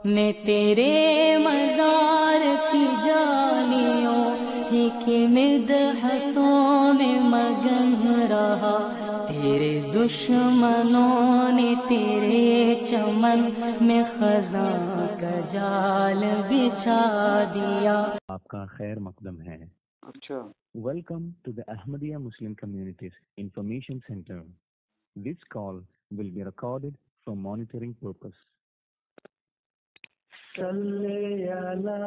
میں تیرے مزار کی جالیوں ہی کی مدحتوں میں مگن رہا، تیرے دشمنوں نے تیرے چمن میں خزاں کا جال بچھا دیا۔ آپ کا خیر مقدم ہے۔ اچھا، welcome to the Ahmadiyya Muslim Communities Information Center. This call will be recorded for monitoring purpose. صلی علی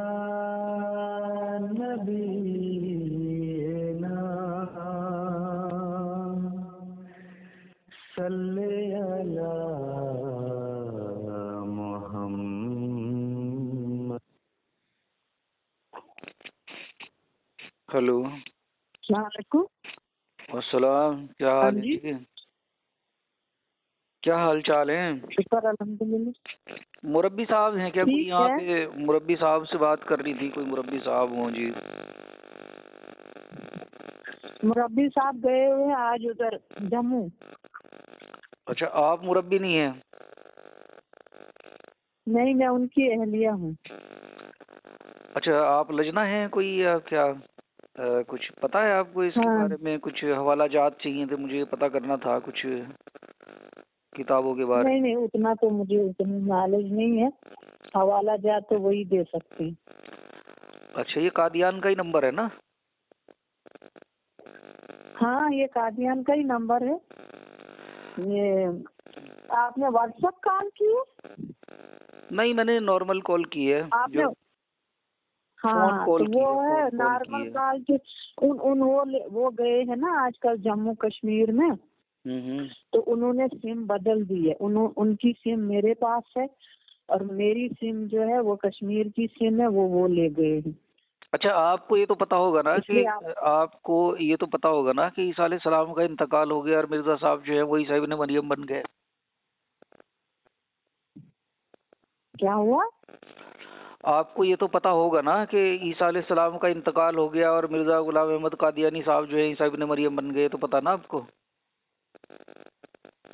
نبینا صلی علی محمد۔ ہلو، السلام علیکم۔ السلام، کیا حال ہے؟ کیا حال چال ہے؟ شکر الحمدللہ۔ مربی صاحب ہیں کیا؟ کوئی یہاں پہ مربی صاحب سے بات کرنی تھی، کوئی مربی صاحب ہوں جی؟ مربی صاحب گئے ہوئے ہیں آج ادھر جموں۔ اچھا، آپ مربی نہیں ہیں؟ نہیں، میں ان کی اہلیہ ہوں۔ اچھا، آپ لجنہ ہیں کوئی یا کیا؟ کچھ پتا ہے آپ کو اس کے بارے میں؟ کچھ حوالہ جات چاہیے تھے، مجھے پتا کرنا تھا کچھ کتابوں کے بارے میں۔ نہیں، اتنا تو مجھے اتنی نالج نہیں ہے، حوالہ جات تو وہی دے سکتی۔ اچھا، یہ قادیان کا ہی نمبر ہے نا؟ ہاں، یہ قادیان کا ہی نمبر ہے۔ یہ آپ نے واٹس ایپ کال کی ہے؟ نہیں، میں نے نارمل کال کی ہے۔ آپ نے؟ ہاں، وہ ہے نارمل کال کی۔ وہ گئے ہیں نا آج کل جموں کشمیر میں، تو انہوں نے سم بدل دی ہے۔ ان کی سم میرے پاس ہے اور میری سم جو ہے وہ کشمیر کی سم ہے، وہ لے گئے ہیں۔ اچھا، آپ کو یہ تو پتا ہوگا نا کہ عیسیٰ علیہ السلام کا انتقال ہو گیا اور مرزا صاحب جو ہے وہ عیسیٰ ابن مریم بن گئے۔ کیا ہوا؟ آپ کو یہ تو پتا ہوگا نا کہ عیسیٰ علیہ السلام کا انتقال ہو گیا اور مرزا غلام احمد قادیانی صاحب جو ہے عیسیٰ ابن مریم بن گئے، تو پتا نا آپ کو؟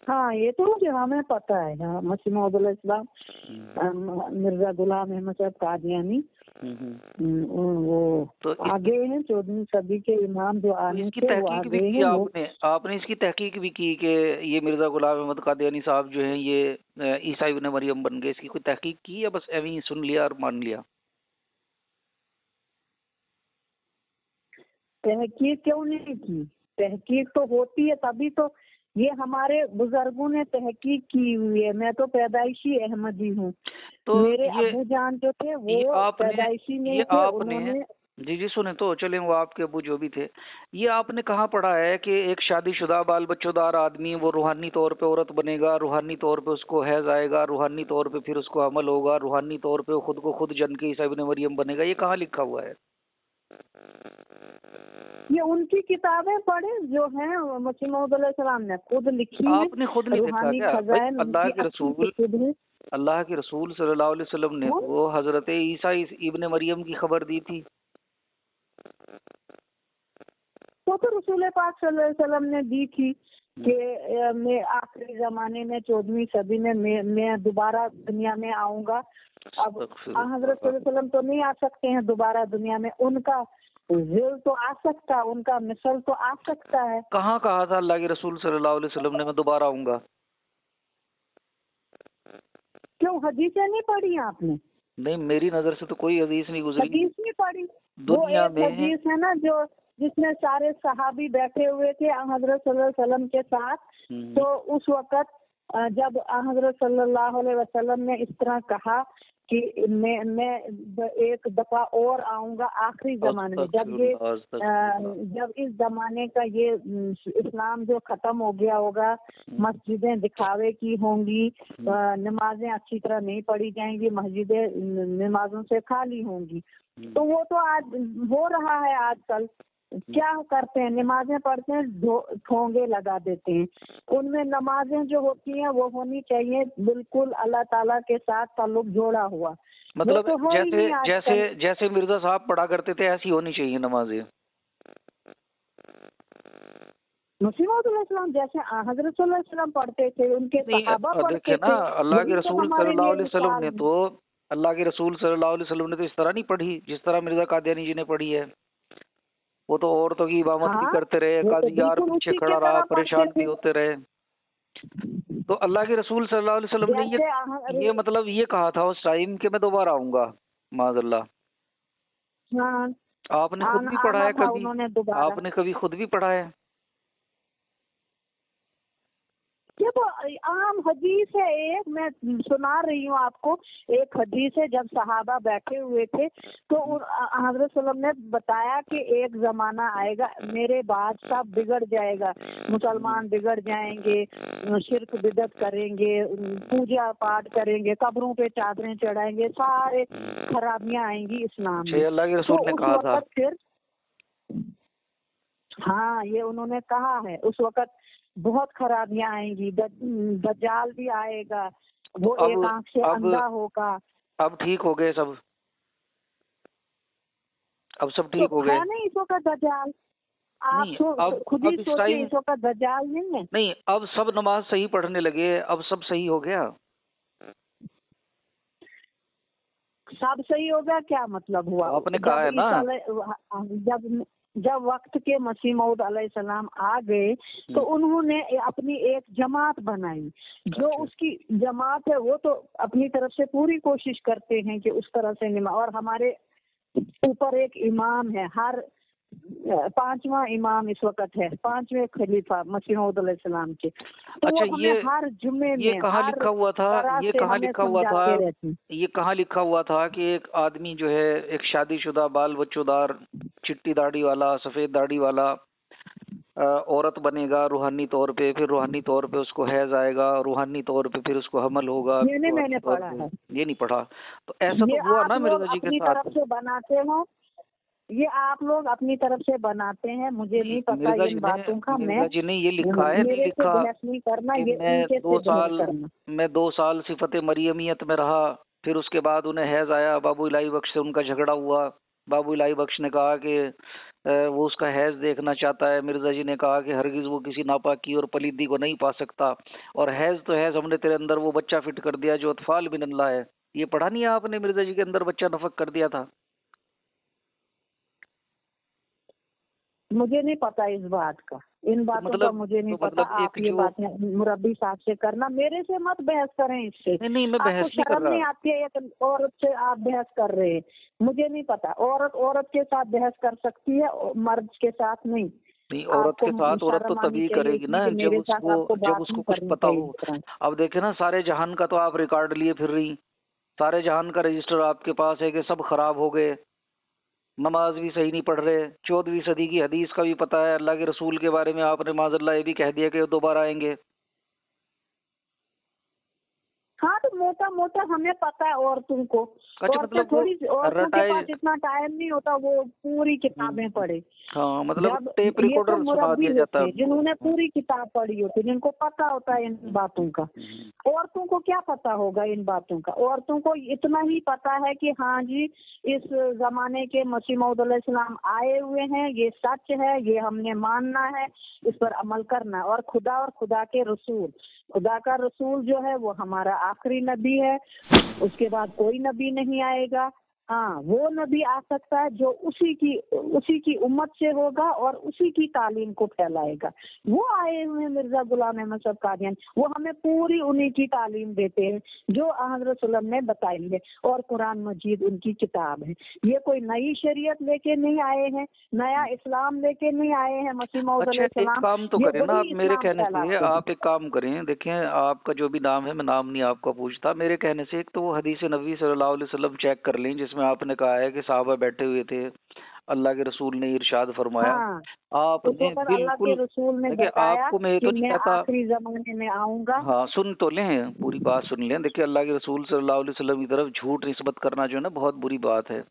ہاں، یہ تو مجھے ہمیں پتا ہے۔ مسیح موعود علیہ السلام، مرزا غلام احمد صاحب قادیانی وہ آگے ہیں، 14ویں صدی کے امام جو آنے تھے وہ آگے ہیں۔ آپ نے اس کی تحقیق بھی کی کہ یہ مرزا غلام احمد قادیانی صاحب جو ہیں یہ عیسیٰ ابن مریم بن گئے؟ اس کی کوئی تحقیق کی یا بس ایویں ہی سن لیا اور مان لیا؟ تحقیق کیوں نہیں کی؟ تحقیق تو ہوتی ہے، تبھی تو یہ ہمارے بزرگوں نے تحقیق کی ہوئی ہے۔ میں تو پیدائشی احمدی ہوں، تو میرے ابو جان جو تھے وہ پیدائشی نہیں تھے، انہوں نے جی سنیں تو چلیں، وہ آپ کے ابو جو بھی تھے، یہ آپ نے کہاں پڑھا ہے کہ ایک شادی شدہ بال بچوں دار آدمی وہ روحانی طور پہ عورت بنے گا، روحانی طور پہ اس کو حیض آئے گا، روحانی طور پہ پھر اس کو حمل ہوگا، روحانی طور پہ خود کو خود جن کے عیسیٰ ابن مریم بنے گا؟ یہ کہاں لکھا ہوا ہے؟ یہ ان کی کتابیں پڑھیں جو ہیں، مسیح موعود علیہ السلام نے خود لکھی ہیں۔ آپ نے خود نہیں دیکھا کیا؟ اللہ کے رسول صلی اللہ علیہ وسلم نے وہ حضرت عیسیٰ ابن مریم کی خبر دی تھی۔ وہ تو رسول پاک صلی اللہ علیہ وسلم نے دی تھی کہ میں آخری زمانے میں 14ویں صدی میں میں دوبارہ دنیا میں آؤں گا۔ اب حضرت صلی اللہ علیہ وسلم تو نہیں آ سکتے ہیں دوبارہ دنیا میں، ان کا ذل تو آ سکتا، ان کا مثل تو آ سکتا ہے۔ کہاں کہا تھا اللہ کے رسول صلی اللہ علیہ وسلم نے میں دوبارہ آؤں گا؟ کیوں حدیثیں نہیں پڑھی آپ نے؟ نہیں، میری نظر سے تو کوئی حدیث نہیں گزری۔ حدیث نہیں پڑھی؟ دنیا میں حدیث ہے نا جو جس میں سارے صحابی بیٹھے ہوئے تھے حضرت صلی اللہ علیہ وسلم کے ساتھ، تو اس وقت جب حضرت صلی اللہ علیہ وسلم نے اس طرح کہا کہ میں ایک دفعہ اور آؤں گا آخری زمانے میں، جب اس زمانے کا یہ اسلام جو ختم ہو گیا ہوگا، مسجدیں دکھاوے کی ہوں گی، نمازیں اچھی طرح نہیں پڑھی جائیں گی، مسجدیں نمازوں سے خالی ہوں گی، تو وہ تو آج ہو رہا ہے۔ آج کل کیا کرتے ہیں؟ نمازیں پڑھتے ہیں، ٹھونگے لگا دیتے ہیں۔ ان میں نمازیں جو ہوتی ہیں وہ ہونی چاہیے بالکل اللہ تعالیٰ کے ساتھ تعلق جوڑا ہوا، مطلب جیسے مرزا صاحب پڑھا کرتے تھے ایسی ہونی چاہیے نمازیں۔ मसीह मौऊद अलैहिस्सलाम जैसे हजरत सल्लल्लाहु अलैहि वसल्लम पढ़ते थे, उनके सहाबा पढ़ते देखे थे। ना, अल्लाह के वही तो रसूल हमारे सल्लल्लाहु लिए अलैहि वसल्लम मिसाल ने है। तो अल्लाह के रसूल सल्लल्लाहु अलैहि वसल्लम ने तो इस तरह नहीं पढ़ी जिस तरह मिर्जा कादियानी जी ने पढ़ी है। वो तो औरतों की इमामत भी हाँ, करते रहे, वो तो काजी यार बिल्कुल पीछे उसी खड़ा के रहा, तरह परेशान पढ़ते भी थे। होते रहे। तो अल्लाह के रसूल सल्लल्लाहु अलैहि वसल्लम ने जैसे ये मतलब ये कहा था उस टाइम कि मैं दोबारा आऊंगा, माज़अल्लाह। हाँ, आपने खुद भी पढ़ा आना है था कभी? उन्होंने दोबारा। आपने कभी खुद भी पढ़ा है? ये तो आम हदीस है, एक मैं सुना रही हूँ आपको। एक हदीस है, जब सहाबा बैठे हुए थे तो हजरत सल्लम ने बताया कि एक जमाना आएगा, मेरे बाद सब बिगड़ जाएगा, मुसलमान बिगड़ जाएंगे, शिरक बिदत करेंगे, पूजा पाठ करेंगे, कब्रों पे चादरें चढ़ाएंगे, सारे खराबियां आएंगी इस्लाम में। अल्लाह के रसूल ने उस कहा था। वक्त फिर हाँ, ये उन्होंने कहा है, उस वक्त बहुत खराबियां आएंगी, दज्जाल भी आएगा, वो तो एक आंख से अंधा होगा। अब ठीक हो गए सब? अब सब ठीक हो गए? है नहीं इस वक्त दज्जाल, आप नहीं, अब खुद ही इस सोचिए, टाइम इस वक्त दज्जाल नहीं है। नहीं, अब सब नमाज सही पढ़ने लगे, अब सब सही हो गया। सब सही होगा क्या मतलब हुआ? आपने कहा है ना, जब वक्त के मसीह मौऊद अलैहिस्सलाम आ गए तो उन्होंने अपनी एक जमात बनाई। जो उसकी जमात है वो तो अपनी तरफ से पूरी कोशिश करते हैं कि उस तरह से और हमारे ऊपर एक इमाम है, हर 5वां इमाम इस वक्त है, 5वें खलीफा मसीह मौऊद अलैहिस्सलाम के। तो अच्छा, ये हर जुम्मे में, ये कहाँ लिखा हुआ था? ये कहाँ लिखा हुआ था? ये कहाँ लिखा हुआ था कि एक आदमी जो है, एक शादीशुदा बाल बच्चोदार चिट्टी दाढ़ी वाला, सफेद दाढ़ी वाला औरत बनेगा रूहानी तौर पे, फिर रूहानी तौर पे उसको हैज आएगा, रूहानी तौर पे फिर उसको हमल होगा। मैंने पढ़ा है, ये नहीं पढ़ा? तो ऐसा तो हुआ ना मिर्जा जी के साथ? तरफ से बनाते हो, ये आप लोग अपनी तरफ से बनाते हैं, मुझे नहीं पता इन बातों का। मिर्जा जी ने ये लिखा है, नहीं लिखा? नहीं करना, ये मैं 2 साल सिफत मरियमियत में रहा, फिर उसके बाद उन्हें हैज आया, बाबू इलाही बख्श से उनका झगड़ा हुआ, बाबू इलाही बख्श ने कहा कि वो उसका हैज देखना चाहता है। मिर्जा जी ने कहा कि हरगिज वो किसी नापाकी और पलीदी को नहीं पा सकता, और हैज तो हैज, हमने तेरे अंदर वो बच्चा फिट कर दिया जो अतफाल बिनल्लाह है। ये पढ़ा नहीं है आपने? मिर्जा जी के अंदर बच्चा नफक कर दिया था। मुझे नहीं पता इस बात का, इन बातों का मुझे नहीं पता। आप ये बातें मुरब्बी साहब से करना, मेरे से मत बहस करें इससे। नहीं, मैं बहस नहीं कर रहा। नहीं आती है, एक औरत से आप बहस कर रहे हैं, मुझे नहीं पता। औरत के साथ बहस कर सकती है, मर्द के साथ नहीं। नहीं, औरत के साथ औरत तो तभी करेगी ना जब उसको कुछ पता हो। अब देखे ना, सारे जहान का तो आप रिकॉर्ड लिए फिर रही, सारे जहान का रजिस्टर आपके पास है कि सब खराब हो गए, नमाज भी सही नहीं पढ़ रहे, 14वीं सदी की हदीस का भी पता है, अल्लाह के रसूल के बारे में आपने माज़अल्लाह ये भी कह दिया कि वो दोबारा आएंगे। हाँ, तो मोटा मोटा हमें पता है औरतों को। अच्छा, मतलब थोड़ी औरतों के पास इतना टाइम नहीं होता वो पूरी किताबें पढ़े। हाँ, मतलब टेप रिकॉर्डर सुना दिया जाता है, जिन्होंने पूरी किताब पढ़ी होती, जिनको पता होता है इन बातों का। औरतों को क्या पता होगा इन बातों का? औरतों को इतना ही पता है कि हाँ जी, इस जमाने के मसीह मौऊद अलैहिस्सलाम आए हुए हैं, ये सच है, ये हमने मानना है, इस पर अमल करना है। और खुदा के रसूल, खुदा का रसूल जो है वो हमारा आखिरी नबी है, उसके बाद कोई नबी नहीं आएगा। हाँ, वो नबी आ सकता है जो उसी की उम्मत से होगा और उसी की तालीम को फैलाएगा। वो आए हुए मिर्जा गुलाम अहमद साहब कादियानी, वो हमें पूरी उन्हीं की तालीम देते हैं जो हज़रत सल्लम ने बताई है, और कुरान मजीद उनकी किताब है। ये कोई नई शरीयत लेके नहीं आए हैं, नया इस्लाम लेके नहीं आए हैं मसीह मौऊद अलैहिस्सलाम। एक काम तो करें ना आप, मेरे कहने से आप एक काम करें, देखें आपका जो भी नाम है, मैं नाम नहीं आपका पूछता, मेरे कहने से एक तो वो हदीस नबी सल्लल्लाहु अलैहि वसल्लम चेक कर लें जिसमें आपने कहा है कि साहबा बैठे हुए थे, अल्लाह के रसूल ने इरशाद फरमाया। हाँ, आपने बिल्कुल, रसूल ने बताया आपको मैं तो नहीं कहता आखिरी जमाने में आऊंगा। हाँ, सुन तो लें, पूरी बात सुन लें। देखिए, अल्लाह के रसूल सल्लल्लाहु अलैहि वसल्लम की तरफ झूठ निस्बत करना जो है ना, बहुत बुरी बात है।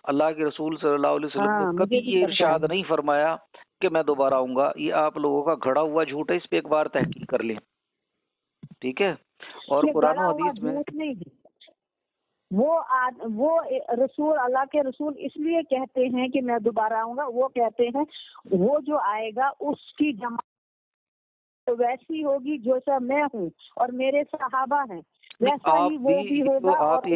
अल्लाह के रसूल सल्लल्लाहु अलैहि वसल्लम ने कभी ये इरशाद नहीं फरमाया कि मैं दोबारा आऊंगा। ये आप लोगों का घड़ा हुआ झूठ है, इस पे एक बार तहकीक कर लें, ठीक है? और कुरान हदीस में नहीं, वो रसूल, अल्लाह के रसूल इसलिए कहते हैं कि मैं दोबारा आऊंगा। वो कहते हैं वो जो आएगा उसकी जमा تو ویسی ہوگی جو سا میں ہوں اور میرے صحابہ ہیں، ویسا ہی وہ بھی ہوگا۔ آپ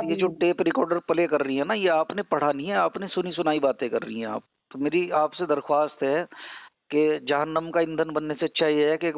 یہ جو ٹیپ ریکارڈر پلے کر رہی ہیں نا، یہ آپ نے پڑھا نہیں ہے، آپ نے سنی سنائی باتیں کر رہی ہیں آپ۔ تو میری آپ سے درخواست ہے کہ جہنم کا ایندھن بننے سے اچھا یہ ہے کہ